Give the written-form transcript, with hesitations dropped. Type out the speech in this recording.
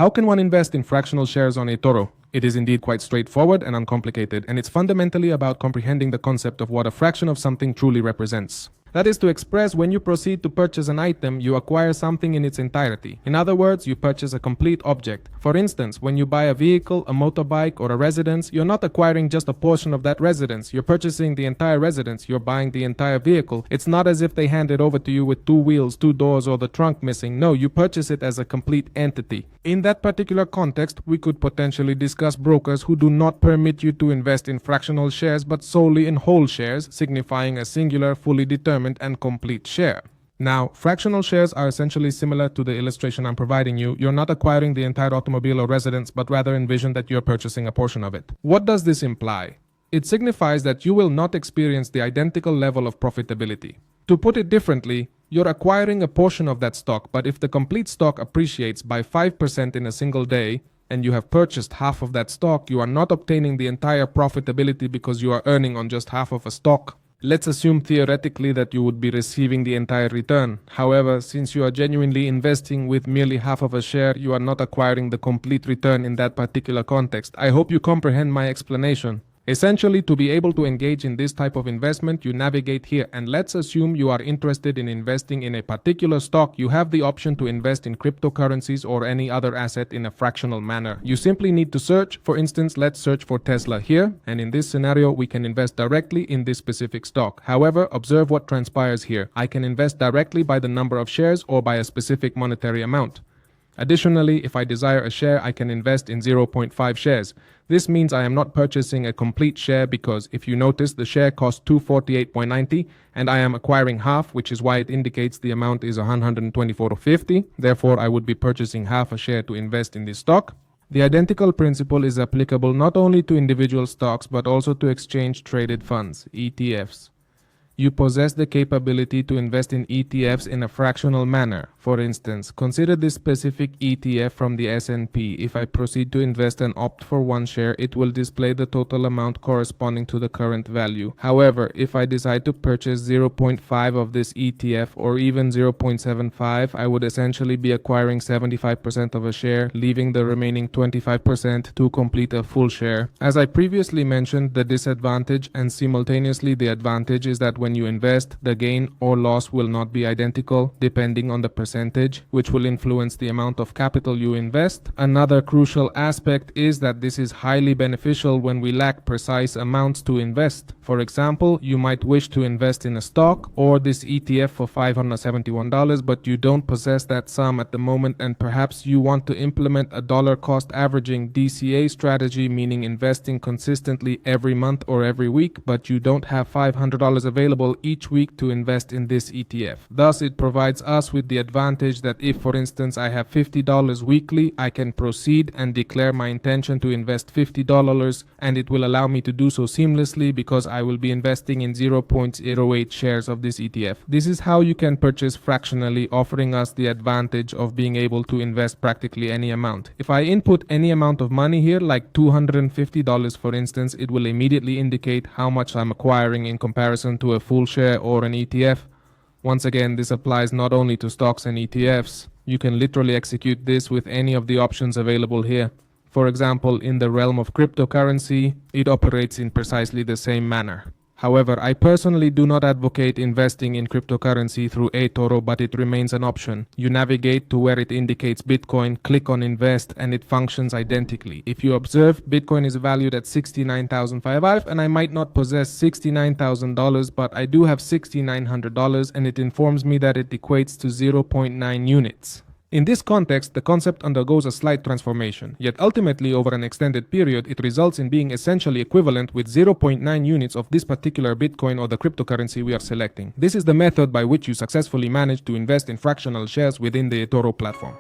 How can one invest in fractional shares on eToro? It is indeed quite straightforward and uncomplicated, and it's fundamentally about comprehending the concept of what a fraction of something truly represents. That is to express when you proceed to purchase an item, you acquire something in its entirety. In other words, you purchase a complete object. For instance, when you buy a vehicle, a motorbike, or a residence, you're not acquiring just a portion of that residence. You're purchasing the entire residence. You're buying the entire vehicle. It's not as if they hand it over to you with 2 wheels, 2 doors, or the trunk missing. No, you purchase it as a complete entity. In that particular context, we could potentially discuss brokers who do not permit you to invest in fractional shares but solely in whole shares, signifying a singular, fully determined and complete share. Now, fractional shares are essentially similar to the illustration I'm providing you. You're not acquiring the entire automobile or residence, but rather envision that you're purchasing a portion of it. What does this imply? It signifies that you will not experience the identical level of profitability. To put it differently, you're acquiring a portion of that stock, but if the complete stock appreciates by 5% in a single day, and you have purchased half of that stock, you are not obtaining the entire profitability because you are earning on just half of a stock. Let's assume theoretically that you would be receiving the entire return. However, since you are genuinely investing with merely half of a share, you are not acquiring the complete return in that particular context. I hope you comprehend my explanation. Essentially, to be able to engage in this type of investment, you navigate here, and let's assume you are interested in investing in a particular stock. You have the option to invest in cryptocurrencies or any other asset in a fractional manner. You simply need to search. For instance, let's search for Tesla here, and in this scenario, we can invest directly in this specific stock. However, observe what transpires here. I can invest directly by the number of shares or by a specific monetary amount. Additionally, if I desire a share, I can invest in 0.5 shares. This means I am not purchasing a complete share because, if you notice, the share costs $248.90 and I am acquiring half, which is why it indicates the amount is $124.50. Therefore, I would be purchasing half a share to invest in this stock. The identical principle is applicable not only to individual stocks but also to exchange-traded funds, ETFs. You possess the capability to invest in ETFs in a fractional manner. For instance, consider this specific ETF from the S&P. If I proceed to invest and opt for 1 share, it will display the total amount corresponding to the current value. However, if I decide to purchase 0.5 of this ETF or even 0.75, I would essentially be acquiring 75% of a share, leaving the remaining 25% to complete a full share. As I previously mentioned, the disadvantage and simultaneously the advantage is that when you invest, the gain or loss will not be identical depending on the percentage, which will influence the amount of capital you invest. Another crucial aspect is that this is highly beneficial when we lack precise amounts to invest. For example, you might wish to invest in a stock or this ETF for $571, but you don't possess that sum at the moment, and perhaps you want to implement a dollar cost averaging DCA strategy, meaning investing consistently every month or every week, but you don't have $500 available each week to invest in this ETF. Thus, it provides us with the advantage that if, for instance, I have $50 weekly, I can proceed and declare my intention to invest $50, and it will allow me to do so seamlessly because I will be investing in 0.08 shares of this ETF. This is how you can purchase fractionally, offering us the advantage of being able to invest practically any amount. If I input any amount of money here, like $250 for instance, it will immediately indicate how much I'm acquiring in comparison to a full share or an ETF. Once again, this applies not only to stocks and ETFs. You can literally execute this with any of the options available here. For example, in the realm of cryptocurrency, it operates in precisely the same manner. However, I personally do not advocate investing in cryptocurrency through eToro, but it remains an option. You navigate to where it indicates Bitcoin, click on invest, and it functions identically. If you observe, Bitcoin is valued at $69,500 and I might not possess $69,000, but I do have $6,900, and it informs me that it equates to 0.9 units. In this context, the concept undergoes a slight transformation, yet ultimately over an extended period, it results in being essentially equivalent with 0.9 units of this particular Bitcoin or the cryptocurrency we are selecting. This is the method by which you successfully manage to invest in fractional shares within the eToro platform.